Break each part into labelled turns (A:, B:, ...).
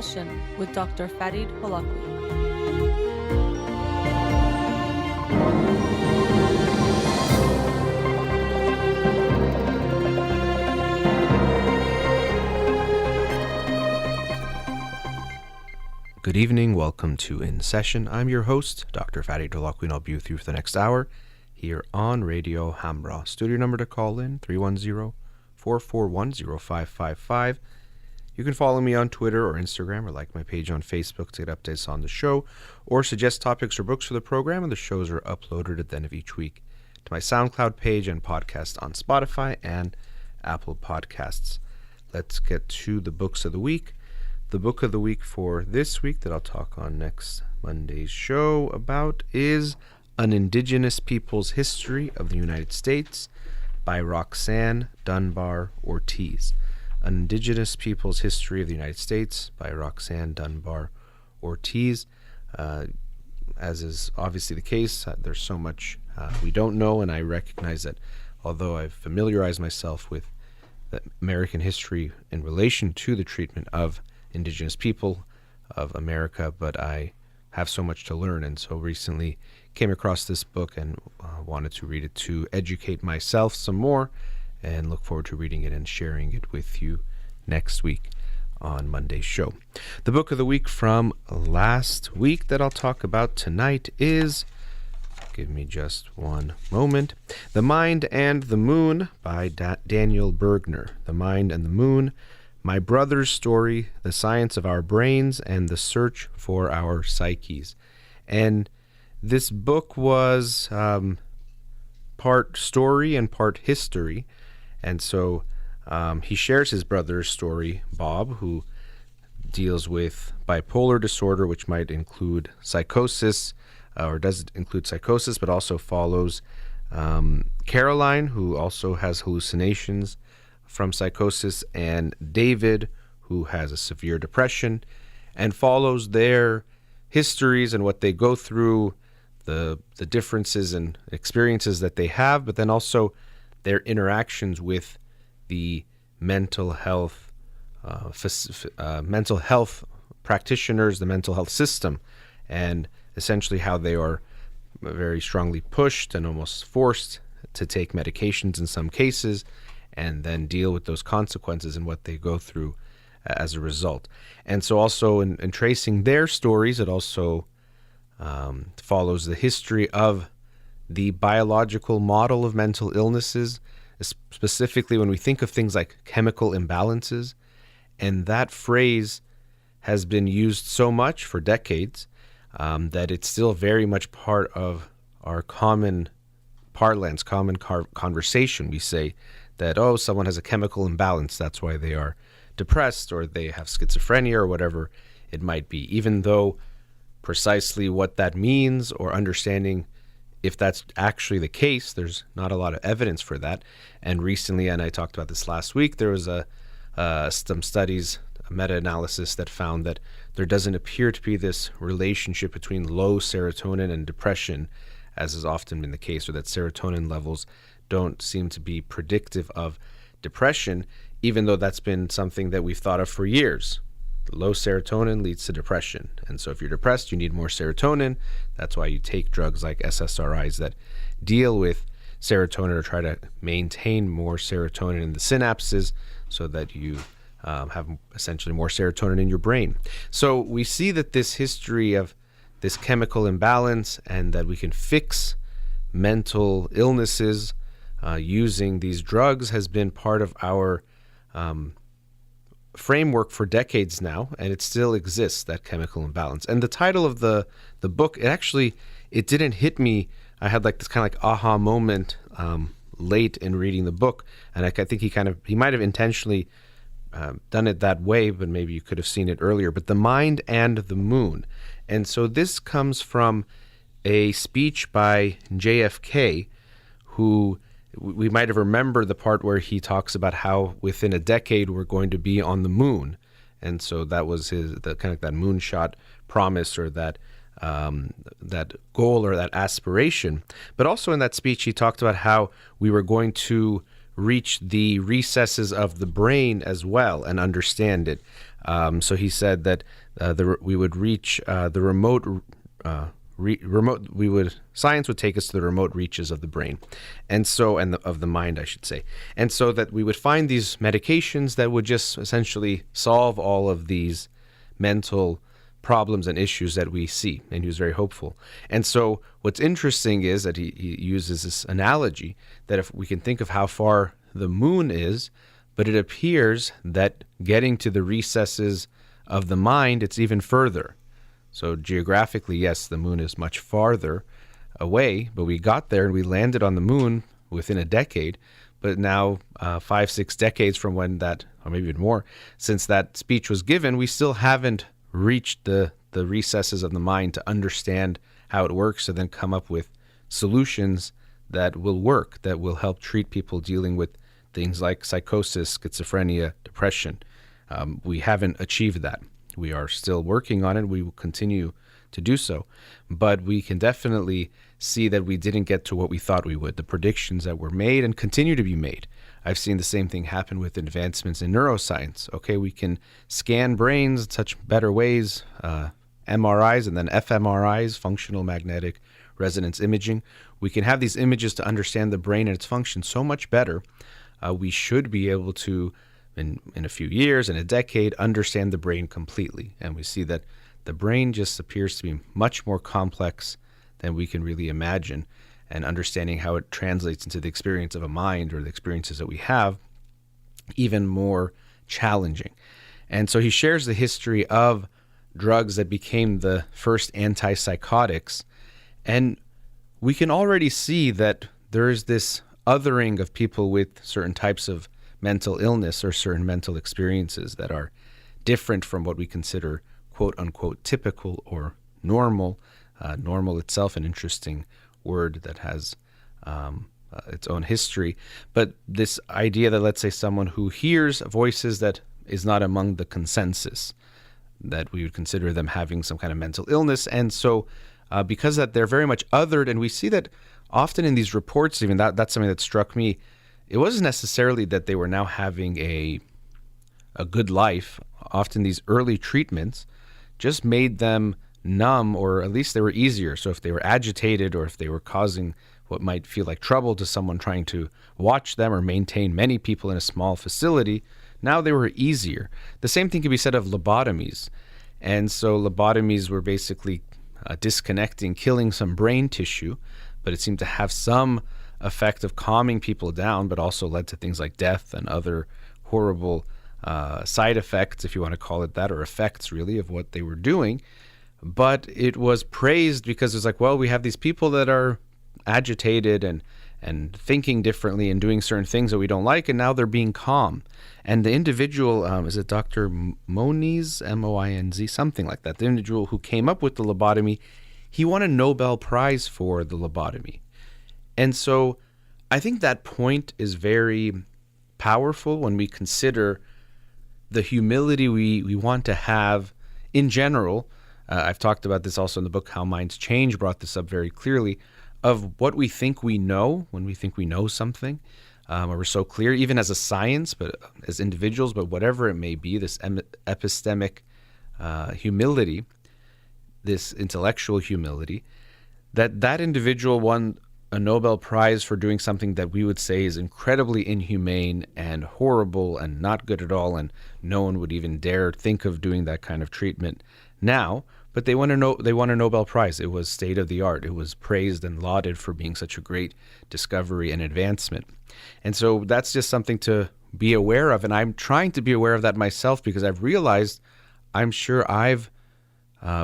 A: Session with Dr. Farid Holakouee.
B: Good evening, welcome to In Session. I'm your host, Dr. Farid Holakouee, and I'll be with you for the next hour here on Radio Hamra. Studio number to call in, 310-441-0555. You can follow me on Twitter or Instagram or like my page on Facebook to get updates on the show or suggest topics or books for the program, and the shows are uploaded at the end of each week to my SoundCloud page and podcast on Spotify and Apple Podcasts. Let's get to the books of the week. The book of the week for this week that I'll talk on next Monday's show about is An Indigenous People's History of the United States by Roxanne Dunbar Ortiz. An Indigenous People's History of the United States by Roxanne Dunbar Ortiz. As is obviously the case, there's so much we don't know, and I recognize that although I've familiarized myself with the American history in relation to the treatment of Indigenous people of America, but I have so much to learn, and so recently came across this book and wanted to read it to educate myself some more, and look forward to reading it and sharing it with you next week on Monday's show. The book of the week from last week that I'll talk about tonight is, give me just one moment, The Mind and the Moon by Daniel Bergner. The Mind and the Moon, My Brother's Story, The Science of Our Brains, and the Search for Our Psyches. And this book was part story and part history. And so he shares his brother's story, Bob, who deals with bipolar disorder, which might include psychosis, or does include psychosis, but also follows Caroline, who also has hallucinations from psychosis, and David, who has a severe depression, and follows their histories and what they go through, the differences and experiences that they have, but then also their interactions with the mental health practitioners, the mental health system, and essentially how they are very strongly pushed and almost forced to take medications in some cases, and then deal with those consequences and what they go through as a result. And so also in tracing their stories, it also follows the history of the biological model of mental illnesses, specifically when we think of things like chemical imbalances. And that phrase has been used so much for decades that it's still very much part of our common parlance, common conversation. We say that, oh, someone has a chemical imbalance, that's why they are depressed, or they have schizophrenia, or whatever it might be, even though precisely what that means or understanding if that's actually the case, there's not a lot of evidence for that. And recently, and I talked about this last week, there was some studies, a meta-analysis that found that there doesn't appear to be this relationship between low serotonin and depression, as has often been the case, or that serotonin levels don't seem to be predictive of depression, even though that's been something that we've thought of for years. Low serotonin leads to depression. And so if you're depressed, you need more serotonin. That's why you take drugs like SSRIs that deal with serotonin or try to maintain more serotonin in the synapses so that you have essentially more serotonin in your brain. So we see that this history of this chemical imbalance and that we can fix mental illnesses using these drugs has been part of our framework for decades now, and it still exists, that chemical imbalance. And the title of the book, it didn't hit me. I had like this kind of like aha moment late in reading the book, and I think he might have intentionally done it that way, but maybe you could have seen it earlier. But The Mind and the Moon. And so this comes from a speech by JFK, who we might have remembered the part where he talks about how within a decade we're going to be on the moon. And so that was the kind of that moonshot promise, or that goal or that aspiration. But also in that speech, he talked about how we were going to reach the recesses of the brain as well and understand it. So he said that we would reach the science would take us to the remote reaches of the brain, of the mind, I should say, and so that we would find these medications that would just essentially solve all of these mental problems and issues that we see. And he was very hopeful. And so what's interesting is that he uses this analogy that if we can think of how far the moon is, but it appears that getting to the recesses of the mind, it's even further. So geographically, yes, the moon is much farther away, but we got there and we landed on the moon within a decade. But now 5-6 decades from when that, or maybe even more, since that speech was given, we still haven't reached the recesses of the mind to understand how it works and then come up with solutions that will work, that will help treat people dealing with things like psychosis, schizophrenia, depression. We haven't achieved that. We are still working on it. We will continue to do so. But we can definitely see that we didn't get to what we thought we would. The predictions that were made and continue to be made. I've seen the same thing happen with advancements in neuroscience. Okay, we can scan brains in such better ways, MRIs and then fMRIs, functional magnetic resonance imaging. We can have these images to understand the brain and its function so much better. We should be able to, in a few years, in a decade, understand the brain completely. And we see that the brain just appears to be much more complex than we can really imagine. And understanding how it translates into the experience of a mind or the experiences that we have, even more challenging. And so he shares the history of drugs that became the first antipsychotics. And we can already see that there is this othering of people with certain types of mental illness or certain mental experiences that are different from what we consider quote unquote typical or normal. Normal itself, an interesting word that has its own history. But this idea that, let's say, someone who hears voices that is not among the consensus, that we would consider them having some kind of mental illness. And so because that they're very much othered, and we see that often in these reports, even that's something that struck me. It wasn't necessarily that they were now having a good life. Often these early treatments just made them numb, or at least they were easier. So if they were agitated or if they were causing what might feel like trouble to someone trying to watch them or maintain many people in a small facility, now they were easier. The same thing can be said of lobotomies. And so lobotomies were basically disconnecting, killing some brain tissue, but it seemed to have some effect of calming people down, but also led to things like death and other horrible side effects, if you want to call it that, or effects really of what they were doing. But it was praised because it's like, well, we have these people that are agitated and thinking differently and doing certain things that we don't like, and now they're being calm. And the individual, is it Dr. Moniz, M-O-I-N-Z, something like that, the individual who came up with the lobotomy, he won a Nobel Prize for the lobotomy. And so I think that point is very powerful when we consider the humility we want to have in general. I've talked about this also in the book, How Minds Change, brought this up very clearly, of what we think we know when we think we know something, or we're so clear, even as a science, but as individuals, but whatever it may be, this epistemic humility, this intellectual humility, that individual won a Nobel Prize for doing something that we would say is incredibly inhumane and horrible and not good at all, and no one would even dare think of doing that kind of treatment now. But they won a Nobel Prize. It was state of the art. It was praised and lauded for being such a great discovery and advancement. And so that's just something to be aware of. And I'm trying to be aware of that myself, because I've realized, I'm sure I've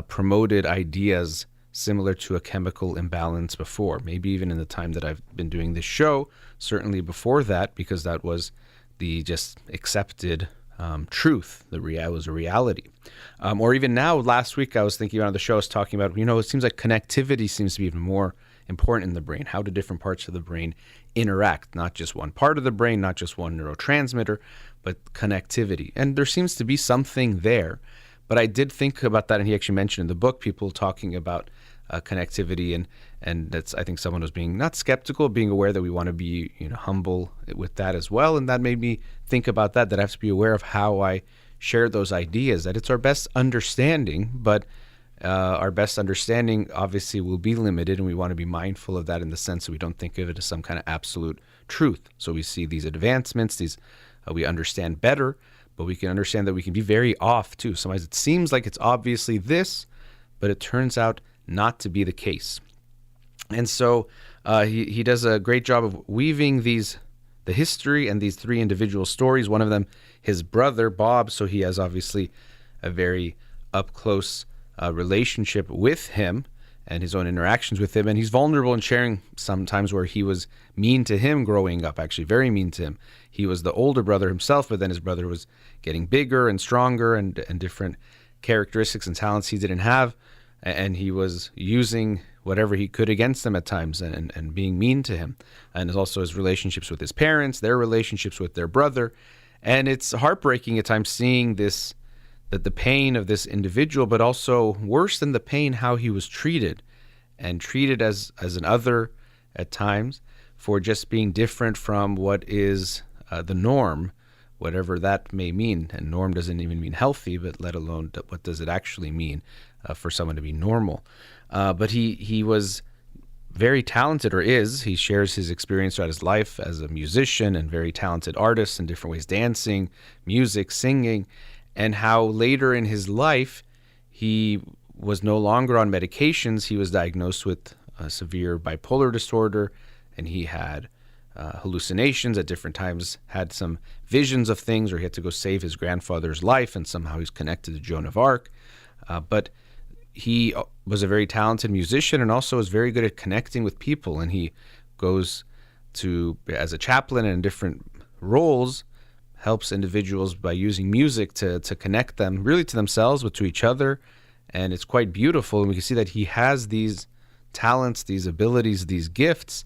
B: promoted ideas similar to a chemical imbalance before, maybe even in the time that I've been doing this show, certainly before that, because that was the just accepted truth. That was a reality. Or even now, last week I was thinking about on the show, I was talking about, it seems like connectivity seems to be even more important in the brain. How do different parts of the brain interact? Not just one part of the brain, not just one neurotransmitter, but connectivity. And there seems to be something there. But I did think about that, and he actually mentioned in the book people talking about connectivity, and that's, I think someone was being not skeptical, being aware that we want to be humble with that as well. And that made me think about that I have to be aware of how I share those ideas, that it's our best understanding, but our best understanding obviously will be limited, and we want to be mindful of that in the sense that we don't think of it as some kind of absolute truth. So we see these advancements, we understand better, but we can understand that we can be very off too. Sometimes it seems like it's obviously this, but it turns out not to be the case. And so he does a great job of weaving the history and these three individual stories. One of them, his brother, Bob, so he has obviously a very up-close relationship with him and his own interactions with him. And he's vulnerable in sharing sometimes where he was mean to him growing up, actually very mean to him. He was the older brother himself, but then his brother was getting bigger and stronger and different characteristics and talents he didn't have. And he was using whatever he could against them at times and being mean to him. And there's also his relationships with his parents, their relationships with their brother. And it's heartbreaking at times seeing this, that the pain of this individual, but also worse than the pain, how he was treated and treated as an other at times for just being different from what is the norm, whatever that may mean. And norm doesn't even mean healthy, but let alone what does it actually mean for someone to be normal. But he was very talented, or is. He shares his experience throughout his life as a musician and very talented artist in different ways, dancing, music, singing, and how later in his life he was no longer on medications. He was diagnosed with a severe bipolar disorder, and he had hallucinations at different times, had some visions of things, or he had to go save his grandfather's life, and somehow he's connected to Joan of Arc. But he was a very talented musician and also was very good at connecting with people. And he goes to, as a chaplain in different roles, helps individuals by using music to connect them really to themselves, but to each other. And it's quite beautiful. And we can see that he has these talents, these abilities, these gifts,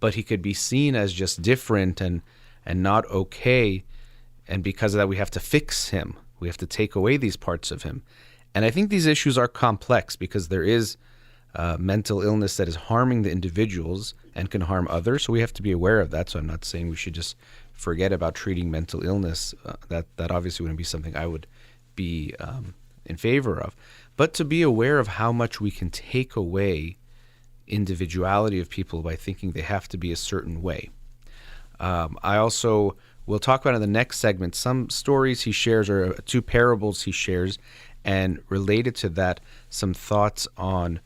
B: but he could be seen as just different and not okay. And because of that, we have to fix him. We have to take away these parts of him. And I think these issues are complex because there is mental illness that is harming the individuals and can harm others. So we have to be aware of that. So I'm not saying we should just forget about treating mental illness. That obviously wouldn't be something I would be in favor of. But to be aware of how much we can take away individuality of people by thinking they have to be a certain way. I also will talk about in the next segment some stories he shares, or two parables he shares, and related to that, some thoughts on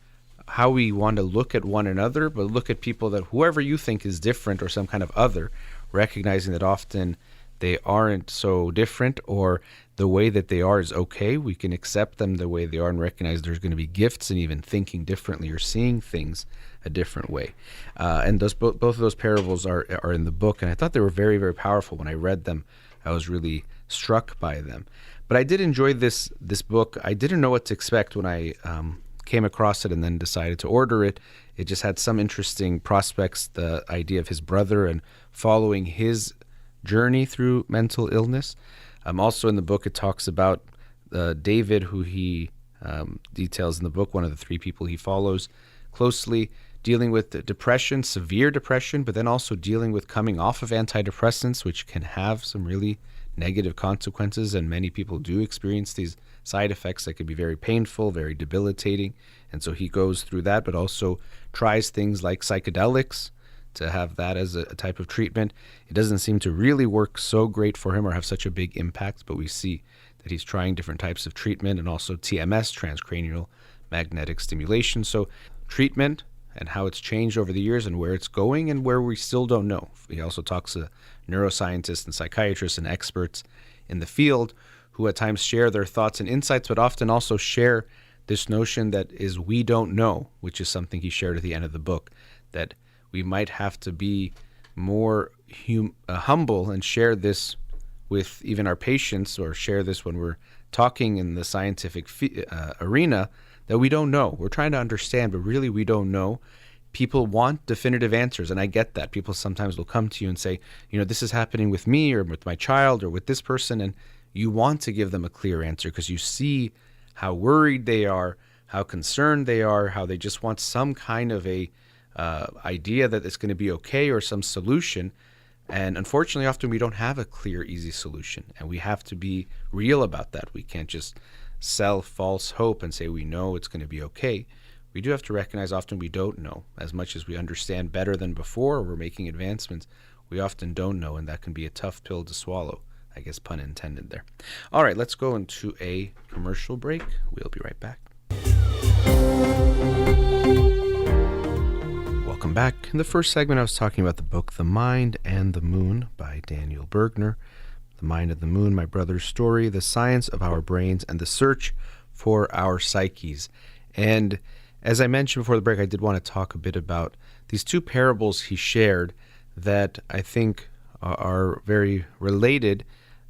B: how we want to look at one another, but look at people that whoever you think is different or some kind of other, recognizing that often they aren't so different, or the way that they are is okay. We can accept them the way they are and recognize there's going to be gifts in even thinking differently or seeing things a different way. And both of those parables are in the book, and I thought they were very, very powerful. When I read them, I was really struck by them. But I did enjoy this book. I didn't know what to expect when I came across it and then decided to order it. It just had some interesting prospects, the idea of his brother and following his journey through mental illness. Also in the book, it talks about David, who he details in the book, one of the three people he follows closely, dealing with depression, severe depression, but then also dealing with coming off of antidepressants, which can have some really negative consequences, and many people do experience these side effects that can be very painful, very debilitating. And so he goes through that, but also tries things like psychedelics to have that as a type of treatment. It doesn't seem to really work so great for him or have such a big impact, but we see that he's trying different types of treatment, and also TMS, transcranial magnetic stimulation. So treatment and how it's changed over the years and where it's going and where we still don't know. He also talks to neuroscientists and psychiatrists and experts in the field who at times share their thoughts and insights, but often also share this notion that is we don't know, which is something he shared at the end of the book, that we might have to be more humble and share this with even our patients, or share this when we're talking in the scientific arena, that we don't know. We're trying to understand, but really we don't know. People want definitive answers, and I get that. People sometimes will come to you and say, this is happening with me or with my child or with this person, and you want to give them a clear answer because you see how worried they are, how concerned they are, how they just want some kind of a idea that it's going to be okay or some solution. And unfortunately, often we don't have a clear, easy solution, and we have to be real about that. We can't just sell false hope and say we know it's going to be okay. We do have to recognize often we don't know. As much as we understand better than before, or we're making advancements, we often don't know, and that can be a tough pill to swallow. I guess pun intended there. All right, let's go into a commercial break. We'll be right back. Welcome back. In the first segment, I was talking about the book The Mind and the Moon by Daniel Bergner. The Mind and the Moon, My Brother's Story, The Science of Our Brains, and the Search for Our Psyches. And as I mentioned before the break, I did want to talk a bit about these two parables he shared that I think are very related,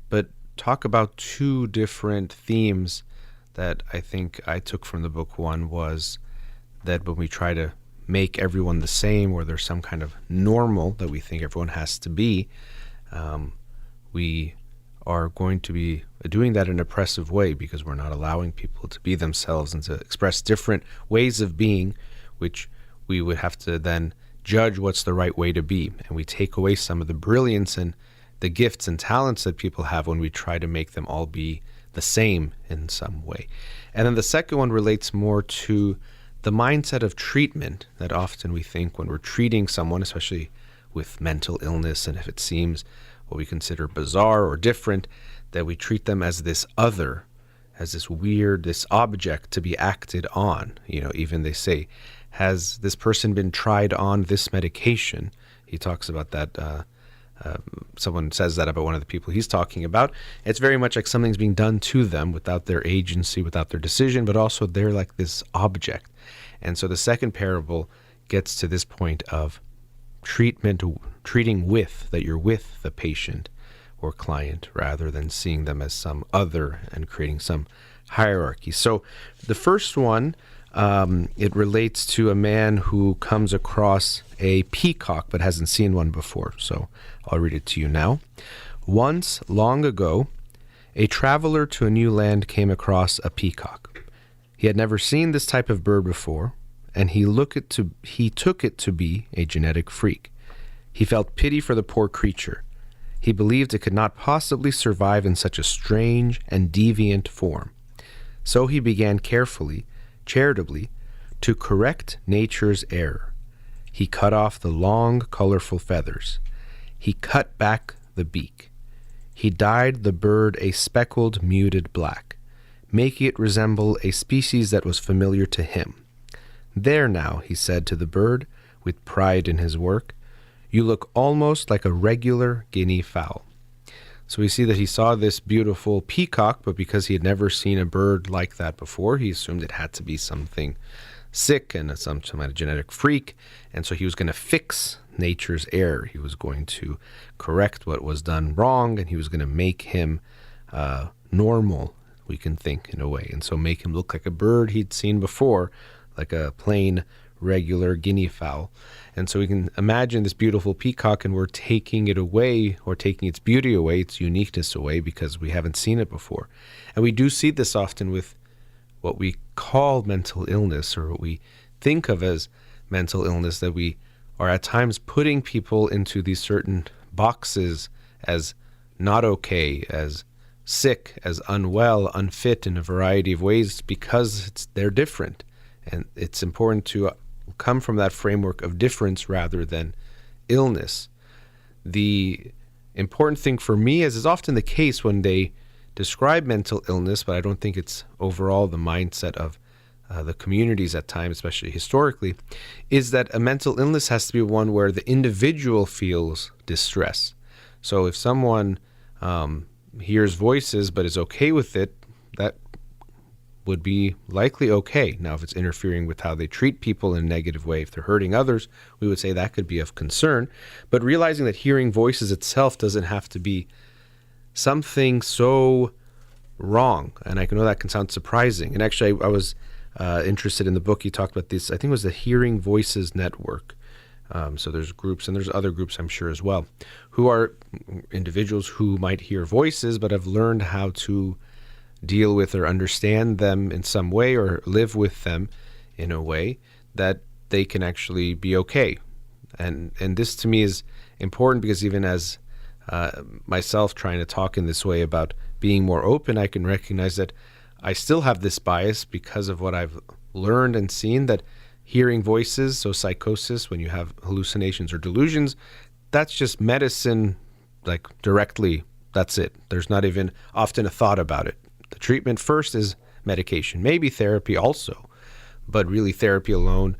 B: but talk about two different themes that I think I took from the book. One was that when we try to make everyone the same, or there's some kind of normal that we think everyone has to be, we are going to be doing that in an oppressive way, because we're not allowing people to be themselves and to express different ways of being, which we would have to then judge what's the right way to be. And we take away some of the brilliance and the gifts and talents that people have when we try to make them all be the same in some way. And then the second one relates more to the mindset of treatment that often we think when we're treating someone, especially with mental illness, and if it seems what we consider bizarre or different, that we treat them as this other, as this weird, this object to be acted on. Even they say, has this person been tried on this medication? He talks about that. Someone says that about one of the people he's talking about. It's very much like something's being done to them without their agency, without their decision, but also they're like this object. And so the second parable gets to this point of treating with, that you're with the patient or client, rather than seeing them as some other and creating some hierarchy. So the first one, it relates to a man who comes across a peacock but hasn't seen one before. So I'll read it to you now. Once, long ago, a traveler to a new land came across a peacock. He had never seen this type of bird before, and he took it to be a genetic freak. He felt pity for the poor creature. He believed it could not possibly survive in such a strange and deviant form. So he began carefully, charitably, to correct nature's error. He cut off the long, colorful feathers. He cut back the beak. He dyed the bird a speckled, muted black, making it resemble a species that was familiar to him. There now, he said to the bird, with pride in his work, you look almost like a regular guinea fowl. So we see that he saw this beautiful peacock, but because he had never seen a bird like that before, he assumed it had to be something sick and some kind of genetic freak. And so he was going to fix nature's error. He was going to correct what was done wrong, and he was going to make him normal, we can think, in a way. And so make him look like a bird he'd seen before, like a plain, regular guinea fowl. And so we can imagine this beautiful peacock, and we're taking it away, or taking its beauty away, its uniqueness away, because we haven't seen it before. And we do see this often with what we call mental illness, or what we think of as mental illness, that we are at times putting people into these certain boxes as not okay, as sick, as unwell, unfit in a variety of ways, because they're different. And it's important to come from that framework of difference rather than illness. The important thing for me, as is often the case when they describe mental illness, but I don't think it's overall the mindset of the communities at times, especially historically, is that a mental illness has to be one where the individual feels distress. So if someone hears voices but is okay with it, that would be likely okay. Now, if it's interfering with how they treat people in a negative way, if they're hurting others, we would say that could be of concern. But realizing that hearing voices itself doesn't have to be something so wrong. And I know that can sound surprising. And actually, I was interested in the book. You talked about this, I think it was the Hearing Voices Network. So there's groups, and there's other groups, I'm sure, as well, who are individuals who might hear voices but have learned how to deal with or understand them in some way, or live with them in a way that they can actually be okay. And this to me is important because even as myself trying to talk in this way about being more open, I can recognize that I still have this bias because of what I've learned and seen, that hearing voices, so psychosis, when you have hallucinations or delusions, that's just medicine, like directly, that's it. There's not even often a thought about it. The treatment first is medication, maybe therapy also, but really therapy alone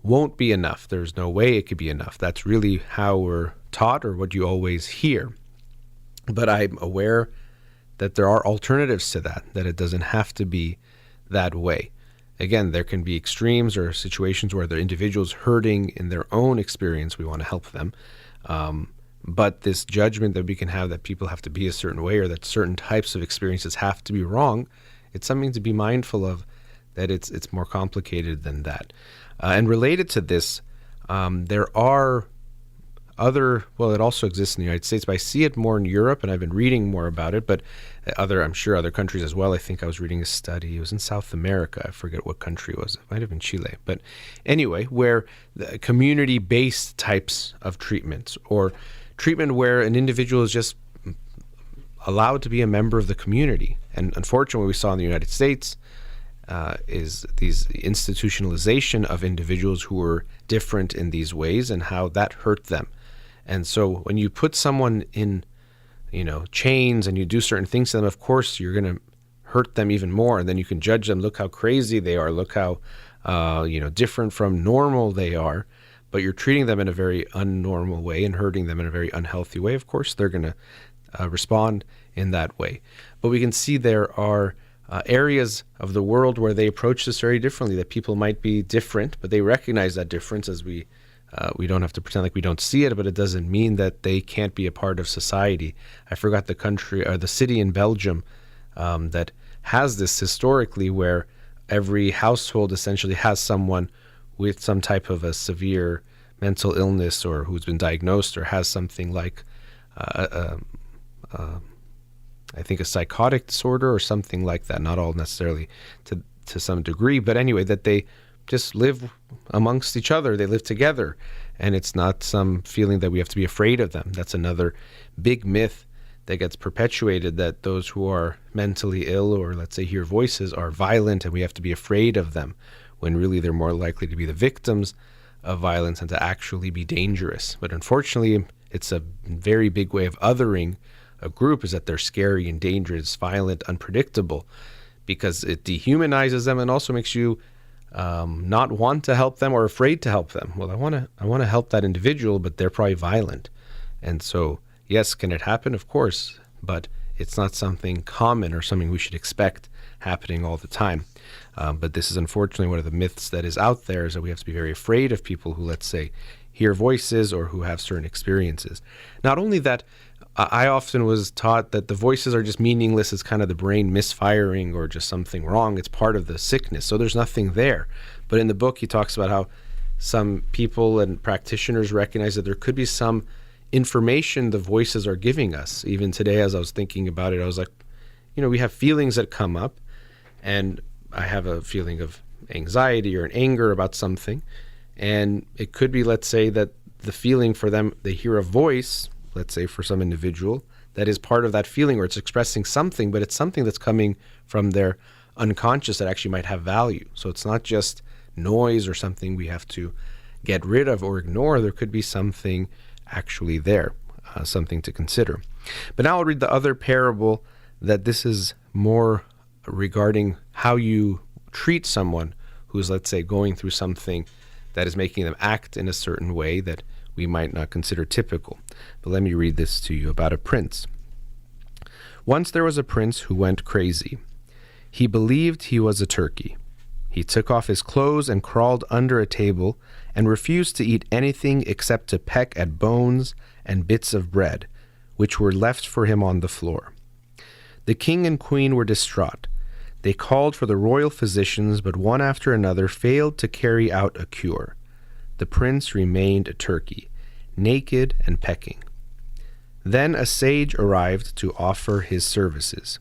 B: won't be enough. There's no way it could be enough. That's really how we're taught or what you always hear. But I'm aware that there are alternatives to that, that it doesn't have to be that way. Again, there can be extremes or situations where the individual's hurting in their own experience. We want to help them. But this judgment that we can have that people have to be a certain way or that certain types of experiences have to be wrong, it's something to be mindful of, that it's more complicated than that. And related to this, there are it also exists in the United States, but I see it more in Europe, and I've been reading more about it, but I'm sure other countries as well. I think I was reading a study, it was in South America, I forget what country it was, it might have been Chile, but anyway, where the community-based types of treatments, or treatment where an individual is just allowed to be a member of the community. And unfortunately, what we saw in the United States is these institutionalization of individuals who were different in these ways and how that hurt them. And so when you put someone in, chains and you do certain things to them, of course, you're going to hurt them even more. And then you can judge them. Look how crazy they are. Look how, different from normal they are. But you're treating them in a very unnormal way and hurting them in a very unhealthy way. Of course, they're going to respond in that way. But we can see there are areas of the world where they approach this very differently, that people might be different, but they recognize that difference. As we don't have to pretend like we don't see it, but it doesn't mean that they can't be a part of society. I forgot the country or the city in Belgium that has this historically, where every household essentially has someone with some type of a severe mental illness, or who's been diagnosed, or has something like I think a psychotic disorder or something like that. Not all necessarily to some degree, but anyway, that they just live amongst each other. They live together, and it's not some feeling that we have to be afraid of them. That's another big myth that gets perpetuated, that those who are mentally ill, or let's say hear voices, are violent and we have to be afraid of them, when really they're more likely to be the victims of violence and to actually be dangerous. But unfortunately, it's a very big way of othering a group, is that they're scary and dangerous, violent, unpredictable, because it dehumanizes them and also makes you not want to help them or afraid to help them. Well, I want to help that individual, but they're probably violent. And so, yes, can it happen? Of course, but it's not something common or something we should expect happening all the time. But this is unfortunately one of the myths that is out there, is that we have to be very afraid of people who, let's say, hear voices or who have certain experiences. Not only that, I often was taught that the voices are just meaningless. It's kind of the brain misfiring or just something wrong. It's part of the sickness. So there's nothing there. But in the book, he talks about how some people and practitioners recognize that there could be some information the voices are giving us. Even today, as I was thinking about it, I was like, we have feelings that come up, and I have a feeling of anxiety or an anger about something. And it could be, let's say, that the feeling for them, they hear a voice, let's say for some individual, that is part of that feeling, or it's expressing something, but it's something that's coming from their unconscious that actually might have value. So it's not just noise or something we have to get rid of or ignore. There could be something actually there, something to consider. But now I'll read the other parable, that this is more regarding how you treat someone who's, let's say, going through something that is making them act in a certain way that we might not consider typical. But let me read this to you about a prince. Once there was a prince who went crazy. He believed he was a turkey. He took off his clothes and crawled under a table and refused to eat anything except to peck at bones and bits of bread, which were left for him on the floor. The king and queen were distraught. They called for the royal physicians, but one after another failed to carry out a cure. The prince remained a turkey, naked and pecking. Then a sage arrived to offer his services.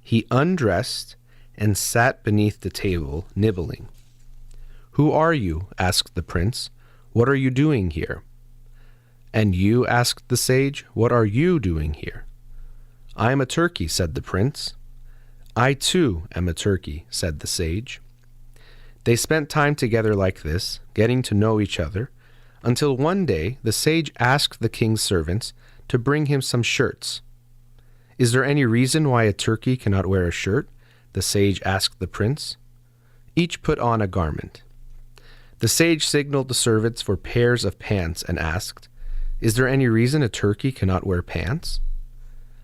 B: He undressed and sat beneath the table, nibbling. "Who are you?" asked the prince. "What are you doing here?" "And you?" asked the sage. "What are you doing here?" "I am a turkey," said the prince. "I too am a turkey," said the sage. They spent time together like this, getting to know each other, until one day the sage asked the king's servants to bring him some shirts. "Is there any reason why a turkey cannot wear a shirt?" the sage asked the prince. Each put on a garment. The sage signaled the servants for pairs of pants and asked, "Is there any reason a turkey cannot wear pants?"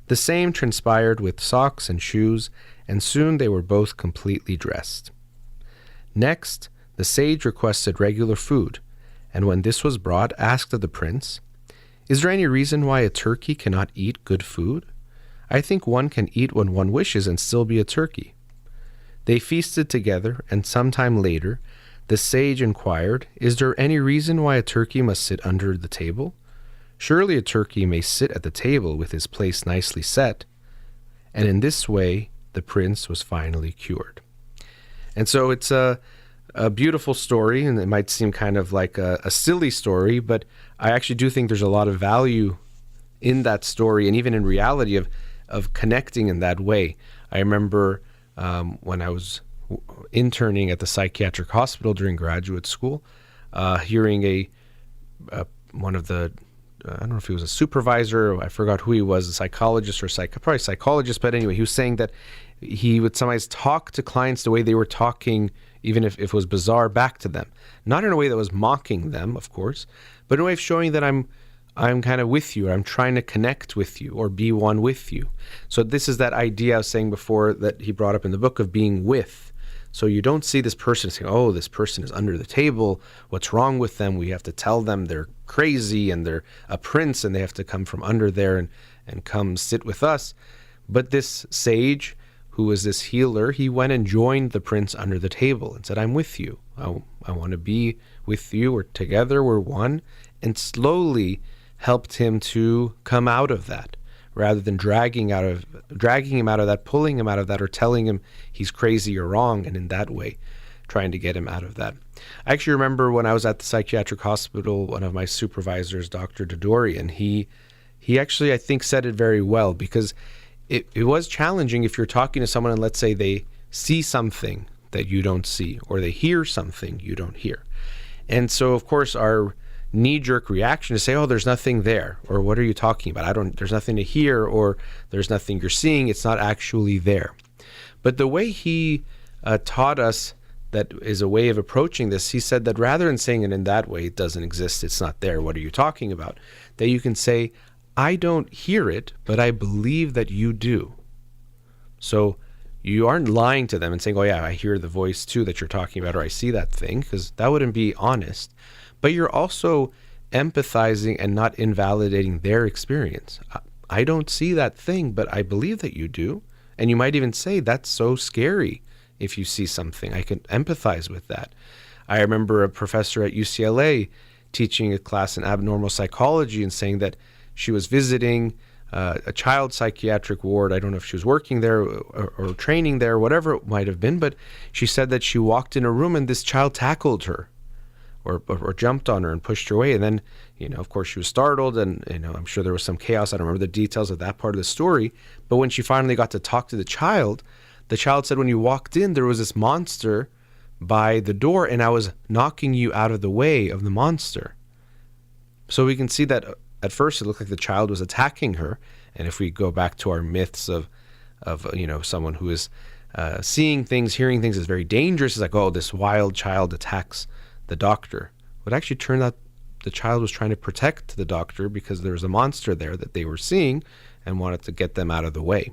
B: The same transpired with socks and shoes, and soon they were both completely dressed. Next, the sage requested regular food, and when this was brought, asked of the prince, "Is there any reason why a turkey cannot eat good food? I think one can eat when one wishes and still be a turkey." They feasted together, and some time later, the sage inquired, "Is there any reason why a turkey must sit under the table? Surely a turkey may sit at the table with his place nicely set." And in this way, the prince was finally cured. And so it's a beautiful story, and it might seem kind of like a silly story, but I actually do think there's a lot of value in that story, and even in reality of connecting in that way. I remember when I was interning at the psychiatric hospital during graduate school, hearing one of the I don't know if he was a supervisor, I forgot who he was, a psychologist or probably psychologist, but anyway, he was saying that he would sometimes talk to clients the way they were talking, even if it was bizarre, back to them. Not in a way that was mocking them, of course, but in a way of showing that I'm kind of with you, or I'm trying to connect with you, or be one with you. So this is that idea I was saying before that he brought up in the book of being with. So you don't see this person saying, "Oh, this person is under the table. What's wrong with them? We have to tell them they're crazy and they're a prince and they have to come from under there and come sit with us." But this sage, who was this healer, he went and joined the prince under the table and said, "I'm with you. I want to be with you. We're together. We're one." And slowly helped him to come out of that, rather than dragging him out of that, pulling him out of that, or telling him he's crazy or wrong, and in that way trying to get him out of that. I actually remember when I was at the psychiatric hospital, one of my supervisors, Dr. Dodorian, he actually, I think, said it very well, because it was challenging if you're talking to someone and let's say they see something that you don't see, or they hear something you don't hear. And so, of course, our knee-jerk reaction to say, "Oh, there's nothing there," or "What are you talking about? There's nothing to hear," or "There's nothing you're seeing. It's not actually there." But the way he taught us that is a way of approaching this, he said that rather than saying it in that way, "It doesn't exist, it's not there, what are you talking about?" that you can say, "I don't hear it, but I believe that you do." So you aren't lying to them and saying, "Oh yeah, I hear the voice too that you're talking about, or I see that thing," because that wouldn't be honest. But you're also empathizing and not invalidating their experience. "I don't see that thing, but I believe that you do." And you might even say, "That's so scary if you see something. I can empathize with that." I remember a professor at UCLA teaching a class in abnormal psychology and saying that she was visiting a child psychiatric ward. I don't know if she was working there or training there, whatever it might have been, but she said that she walked in a room and this child tackled her. Or jumped on her and pushed her away. And then, of course, she was startled, and, I'm sure there was some chaos. I don't remember the details of that part of the story. But when she finally got to talk to the child said, "When you walked in, there was this monster by the door, and I was knocking you out of the way of the monster." So we can see that at first it looked like the child was attacking her. And if we go back to our myths of someone who is seeing things, hearing things is very dangerous, it's like, "Oh, this wild child attacks the doctor." But actually turned out the child was trying to protect the doctor because there was a monster there that they were seeing and wanted to get them out of the way.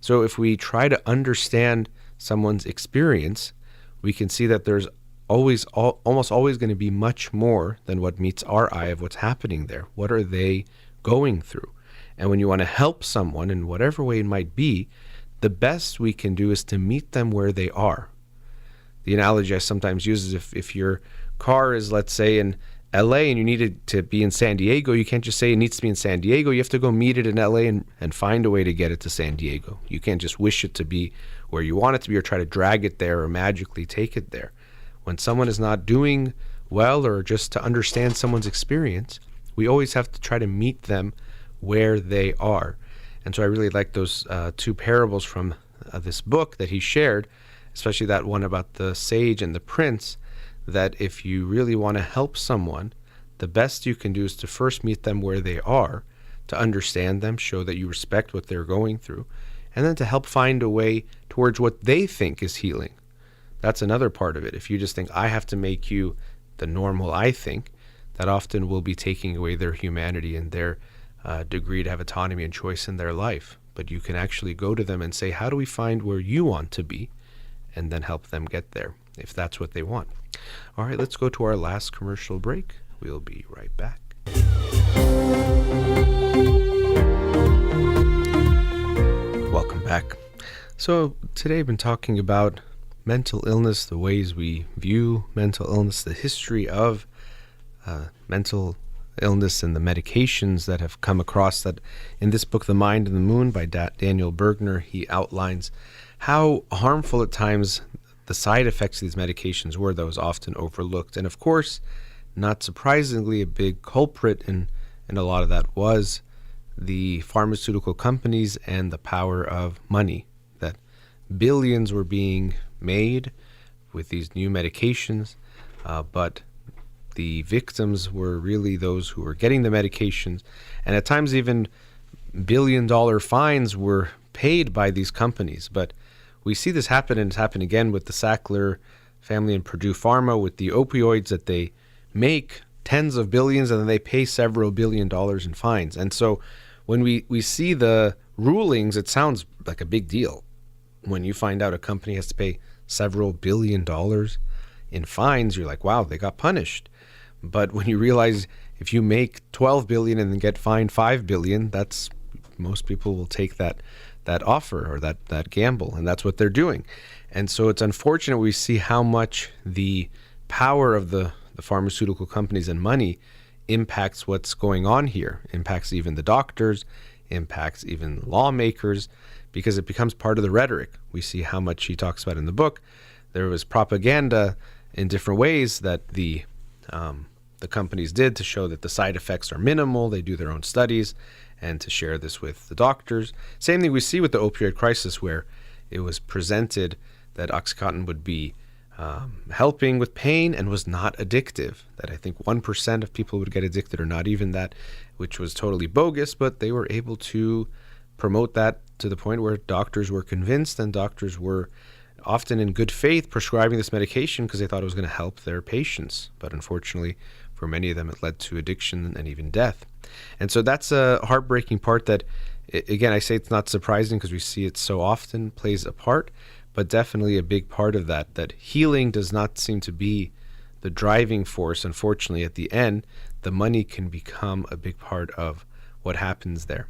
B: So if we try to understand someone's experience, we can see that there's almost always going to be much more than what meets our eye of what's happening there. What are they going through? And when you want to help someone in whatever way it might be, the best we can do is to meet them where they are. The analogy I sometimes use is if your car is, let's say, in LA and you need it to be in San Diego, you can't just say it needs to be in San Diego. You have to go meet it in LA and find a way to get it to San Diego. You can't just wish it to be where you want it to be or try to drag it there or magically take it there. When someone is not doing well, or just to understand someone's experience, we always have to try to meet them where they are. And so I really like those two parables from this book that he shared, especially that one about the sage and the prince, that if you really want to help someone, the best you can do is to first meet them where they are, to understand them, show that you respect what they're going through, and then to help find a way towards what they think is healing. That's another part of it. If you just think, I have to make you the normal I think, that often will be taking away their humanity and their degree to have autonomy and choice in their life. But you can actually go to them and say, how do we find where you want to be? And then help them get there, if that's what they want. All right, let's go to our last commercial break. We'll be right back. Welcome back. So today I've been talking about mental illness, the ways we view mental illness, the history of mental illness and the medications that have come across that. In this book, The Mind and the Moon by Daniel Bergner, he outlines how harmful at times the side effects of these medications were that was often overlooked. And of course, not surprisingly, a big culprit in a lot of that was the pharmaceutical companies and the power of money, that billions were being made with these new medications, but the victims were really those who were getting the medications, and at times even billion-dollar fines were paid by these companies. But we see this happen, and it's happened again with the Sackler family and Purdue Pharma with the opioids, that they make tens of billions and then they pay several $billion in fines. And so when we see the rulings, it sounds like a big deal. When you find out a company has to pay several $billion in fines, you're like, wow, they got punished. But when you realize if you make 12 billion and then get fined 5 billion, that's, most people will take that offer or that gamble, and that's what they're doing. And so it's unfortunate we see how much the power of the pharmaceutical companies and money impacts what's going on here, impacts even the doctors, impacts even lawmakers, because it becomes part of the rhetoric. We see how much he talks about in the book. There was propaganda in different ways that the companies did to show that the side effects are minimal. They do their own studies, and to share this with the doctors. Same thing we see with the opioid crisis, where it was presented that OxyContin would be helping with pain and was not addictive, that I think 1% of people would get addicted, or not even that, which was totally bogus, but they were able to promote that to the point where doctors were convinced, and doctors were often in good faith prescribing this medication because they thought it was going to help their patients. But unfortunately, for many of them, it led to addiction and even death. And so that's a heartbreaking part that, again, I say it's not surprising because we see it so often, plays a part, but definitely a big part of that healing does not seem to be the driving force. Unfortunately, at the end, the money can become a big part of what happens there.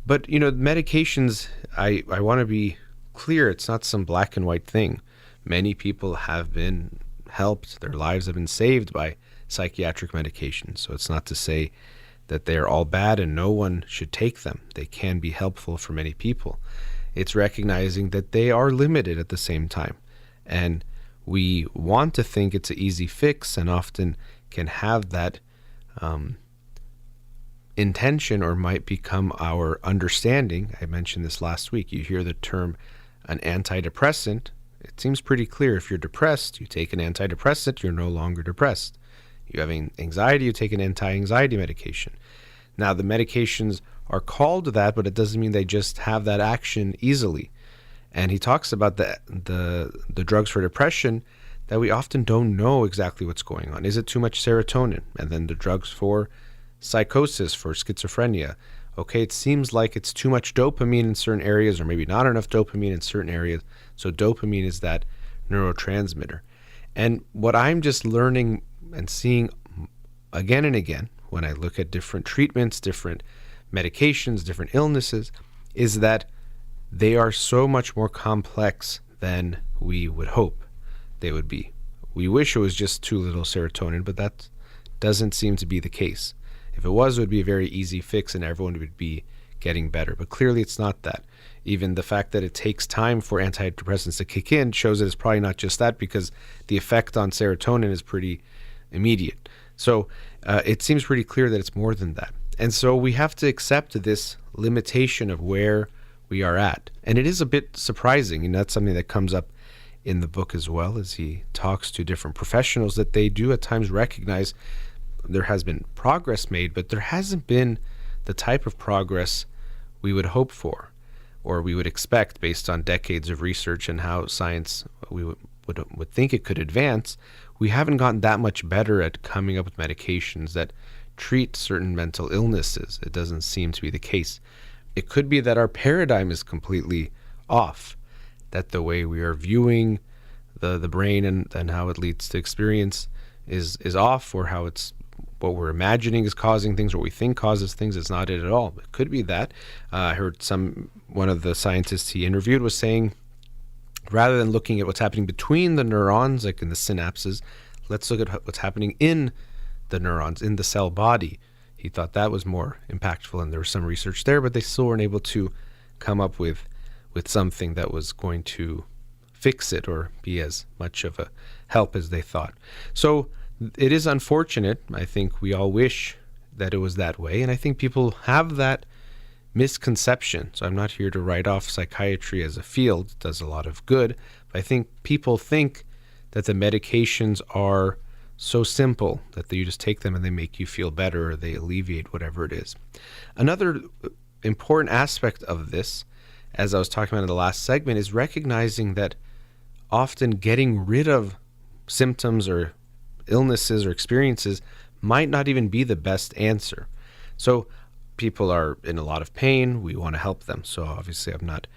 B: But, medications, I want to be clear, it's not some black and white thing. Many people have been helped, their lives have been saved by psychiatric medications. So it's not to say that they are all bad and no one should take them. They can be helpful for many people. It's recognizing that they are limited at the same time. And we want to think it's an easy fix, and often can have that intention, or might become our understanding. I mentioned this last week. You hear the term an antidepressant. It seems pretty clear. If you're depressed, you take an antidepressant, you're no longer depressed. You have anxiety, you take an anti-anxiety medication. Now, the medications are called that, but it doesn't mean they just have that action easily. And he talks about the drugs for depression, that we often don't know exactly what's going on. Is it too much serotonin? And then the drugs for psychosis, for schizophrenia. Okay, it seems like it's too much dopamine in certain areas, or maybe not enough dopamine in certain areas. So dopamine is that neurotransmitter. And what I'm just learning and seeing again and again when I look at different treatments, different medications, different illnesses, is that they are so much more complex than we would hope they would be. We wish it was just too little serotonin, but that doesn't seem to be the case. If it was, it would be a very easy fix and everyone would be getting better. But clearly it's not that. Even the fact that it takes time for antidepressants to kick in shows that it's probably not just that, because the effect on serotonin is pretty immediate. So it seems pretty clear that it's more than that. And so we have to accept this limitation of where we are at. And it is a bit surprising, and that's something that comes up in the book as well, as he talks to different professionals, that they do at times recognize there has been progress made, but there hasn't been the type of progress we would hope for or we would expect based on decades of research and how science we would think it could advance. We haven't gotten that much better at coming up with medications that treat certain mental illnesses. It doesn't seem to be the case. It could be that our paradigm is completely off, that the way we are viewing the brain and how it leads to experience is off, or how it's what we're imagining is causing things, what we think causes things, is not it at all. It could be that. I heard one of the scientists he interviewed was saying, rather than looking at what's happening between the neurons, like in the synapses, let's look at what's happening in the neurons, in the cell body. He thought that was more impactful, and there was some research there, but they still weren't able to come up with something that was going to fix it or be as much of a help as they thought. So it is unfortunate. I think we all wish that it was that way, and I think people have that misconception. So I'm not here to write off psychiatry as a field. It does a lot of good, but I think people think that the medications are so simple that you just take them and they make you feel better, or they alleviate whatever it is. Another important aspect of this, as I was talking about in the last segment, is recognizing that often getting rid of symptoms or illnesses or experiences might not even be the best answer. So people are in a lot of pain. We want to help them. So obviously I'm not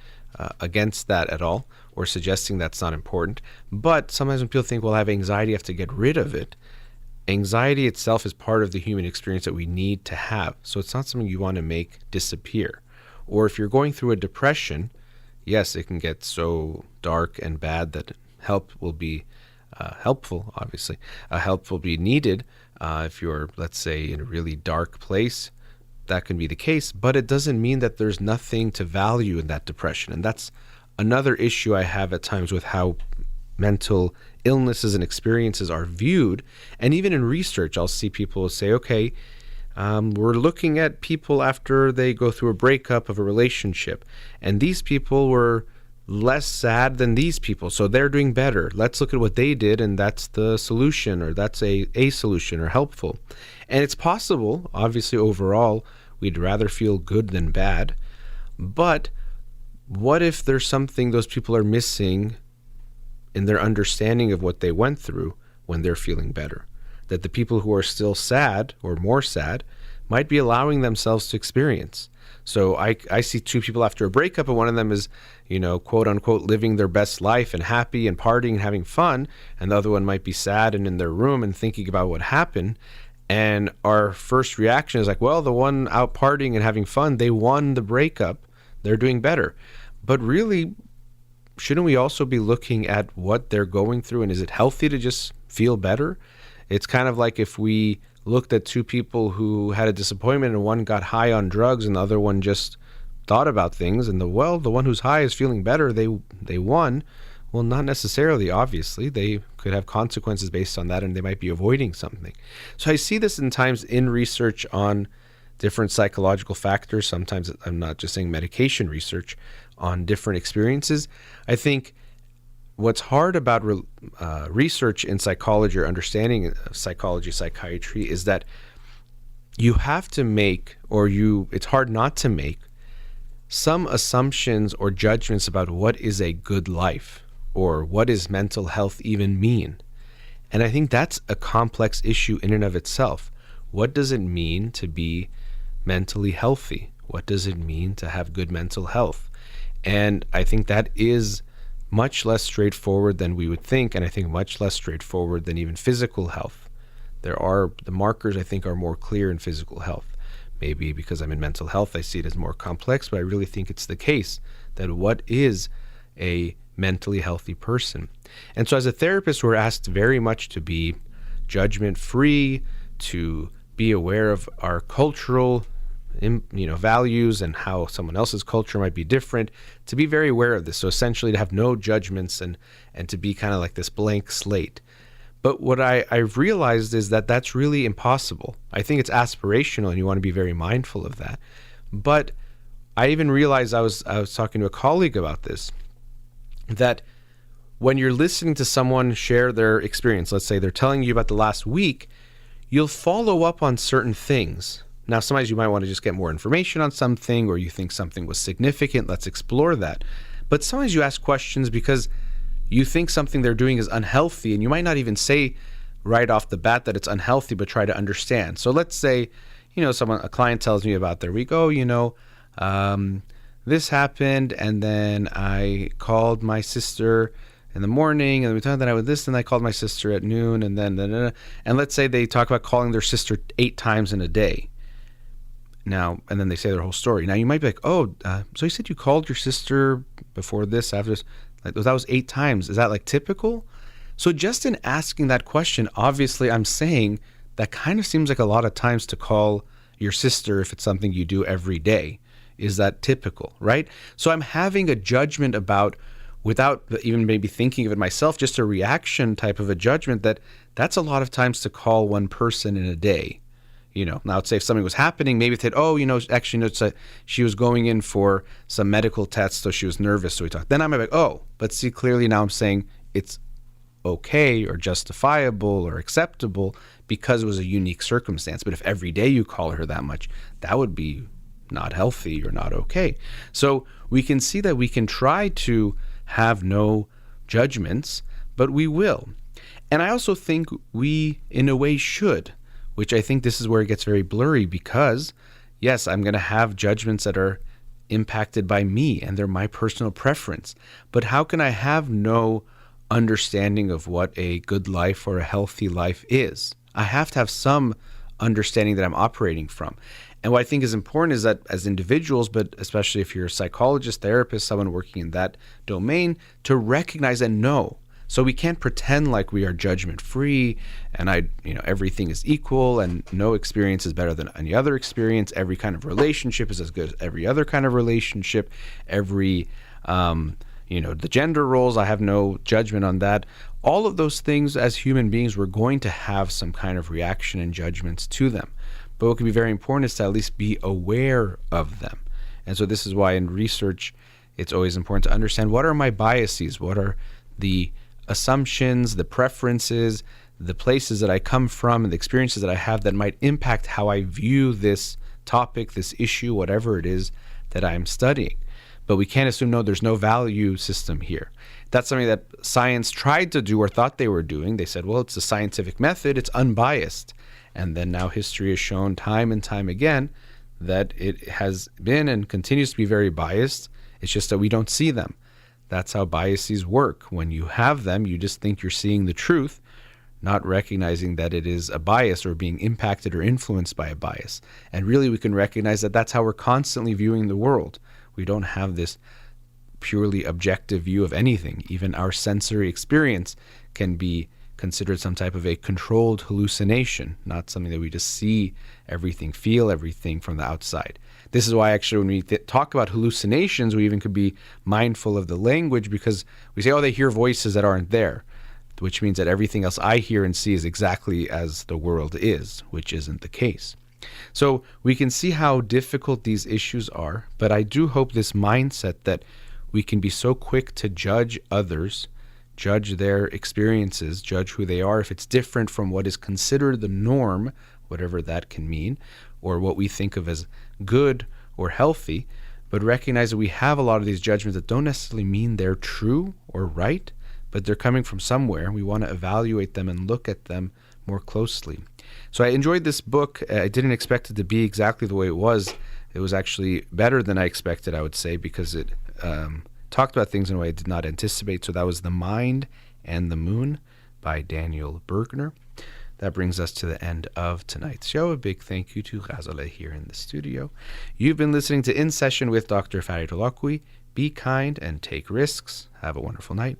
B: against that at all, or suggesting that's not important. But sometimes when people think, well, I have anxiety, I have to get rid of it. Anxiety itself is part of the human experience that we need to have. So it's not something you want to make disappear. Or if you're going through a depression, yes, it can get so dark and bad that help will be helpful, obviously. Help will be needed. If you're, let's say, in a really dark place, that can be the case, but it doesn't mean that there's nothing to value in that depression. And that's another issue I have at times with how mental illnesses and experiences are viewed. And even in research, I'll see people say, okay, we're looking at people after they go through a breakup of a relationship, and these people were less sad than these people, so they're doing better. Let's look at what they did, and that's the solution, or that's a solution, or helpful. And it's possible, obviously, overall, we'd rather feel good than bad. But what if there's something those people are missing in their understanding of what they went through when they're feeling better? That the people who are still sad, or more sad, might be allowing themselves to experience. So I see two people after a breakup, and one of them is, quote unquote, living their best life and happy and partying and having fun. And the other one might be sad and in their room and thinking about what happened. And our first reaction is like, well, the one out partying and having fun, they won the breakup. They're doing better. But really, shouldn't we also be looking at what they're going through? And is it healthy to just feel better? It's kind of like if we looked at two people who had a disappointment, and one got high on drugs and the other one just thought about things, and the one who's high is feeling better, they won. Well, not necessarily, obviously. They could have consequences based on that, and they might be avoiding something. So I see this in times in research on different psychological factors. Sometimes I'm not just saying medication research on different experiences. I think what's hard about research in psychology, or understanding of psychology, psychiatry, is that you have to make, it's hard not to make, some assumptions or judgments about what is a good life, or what does mental health even mean. And I think that's a complex issue in and of itself. What does it mean to be mentally healthy? What does it mean to have good mental health? And I think that is much less straightforward than we would think, and I think much less straightforward than even physical health. The markers, I think, are more clear in physical health. Maybe because I'm in mental health, I see it as more complex, but I really think it's the case that what is a mentally healthy person? And so as a therapist, we're asked very much to be judgment-free, to be aware of our cultural values and how someone else's culture might be different, to be very aware of this. So essentially to have no judgments and to be kind of like this blank slate. But what I've realized is that that's really impossible. I think it's aspirational, and you want to be very mindful of that. But I even realized I was talking to a colleague about this, that when you're listening to someone share their experience, let's say they're telling you about the last week, you'll follow up on certain things. Now, sometimes you might want to just get more information on something, or you think something was significant. Let's explore that. But sometimes you ask questions because you think something they're doing is unhealthy, and you might not even say right off the bat that it's unhealthy, but try to understand. So let's say, a client tells me about their week. This happened, and then I called my sister in the morning, and we talked that I would this, and I called my sister at noon, and then and let's say they talk about calling their sister 8 times in a day. Now, and then they say their whole story. Now, you might be like, so you said you called your sister before this, after this, like that was 8 times. Is that like typical? So just in asking that question, obviously I'm saying that kind of seems like a lot of times to call your sister if it's something you do every day. Is that typical, right? So I'm having a judgment about, without even maybe thinking of it myself, just a reaction type of a judgment that's a lot of times to call one person in a day. Now let's say if something was happening, maybe they said, she was going in for some medical tests, so she was nervous, so we talked. Then I'm like, but see, clearly now I'm saying it's okay or justifiable or acceptable because it was a unique circumstance. But if every day you call her that much, that would be not healthy or not okay. So we can see that we can try to have no judgments, but we will. And I also think we, in a way, should, which I think this is where it gets very blurry because, yes, I'm going to have judgments that are impacted by me and they're my personal preference. But how can I have no understanding of what a good life or a healthy life is? I have to have some understanding that I'm operating from. And what I think is important is that as individuals, but especially if you're a psychologist, therapist, someone working in that domain, to recognize and know. So we can't pretend like we are judgment-free and everything is equal and no experience is better than any other experience. Every kind of relationship is as good as every other kind of relationship. The gender roles, I have no judgment on that. All of those things as human beings, we're going to have some kind of reaction and judgments to them. But what can be very important is to at least be aware of them. And so this is why in research, it's always important to understand what are my biases, what are the assumptions, the preferences, the places that I come from, and the experiences that I have that might impact how I view this topic, this issue, whatever it is that I'm studying. But we can't assume, no, there's no value system here. That's something that science tried to do or thought they were doing. They said, well, it's a scientific method, it's unbiased. And then now history has shown time and time again that it has been and continues to be very biased. It's just that we don't see them. That's how biases work. When you have them, you just think you're seeing the truth, not recognizing that it is a bias or being impacted or influenced by a bias. And really, we can recognize that that's how we're constantly viewing the world. We don't have this purely objective view of anything. Even our sensory experience can be considered some type of a controlled hallucination, not something that we just see everything, feel everything from the outside. This is why actually when we talk about hallucinations, we even could be mindful of the language because we say, they hear voices that aren't there, which means that everything else I hear and see is exactly as the world is, which isn't the case. So we can see how difficult these issues are, but I do hope this mindset that we can be so quick to judge others, judge their experiences, judge who they are, if it's different from what is considered the norm, whatever that can mean, or what we think of as good or healthy, but recognize that we have a lot of these judgments that don't necessarily mean they're true or right, but they're coming from somewhere. We want to evaluate them and look at them more closely. So I enjoyed this book. I didn't expect it to be exactly the way it was. It was actually better than I expected, I would say, because it talked about things in a way I did not anticipate. So that was The Mind and the Moon by Daniel Bergner. That brings us to the end of tonight's show. A big thank you to Ghazaleh here in the studio. You've been listening to In Session with Dr. Farid Holakouee. Be kind and take risks. Have a wonderful night.